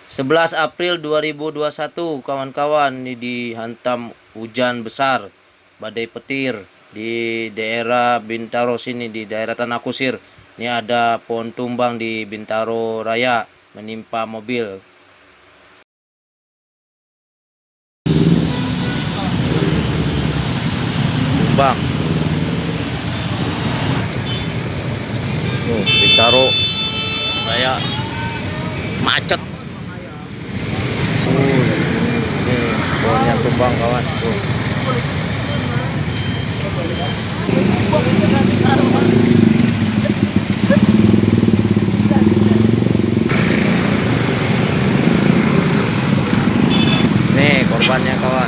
11 April 2021 kawan-kawan, ini dihantam hujan besar, badai petir di daerah Bintaro sini, di daerah Tanah Kusir. Ini ada pohon tumbang di Bintaro Raya menimpa mobil. Tumbang. Bintaro Raya macet. Pohonnya tumbang kawan. Nih korbannya kawan.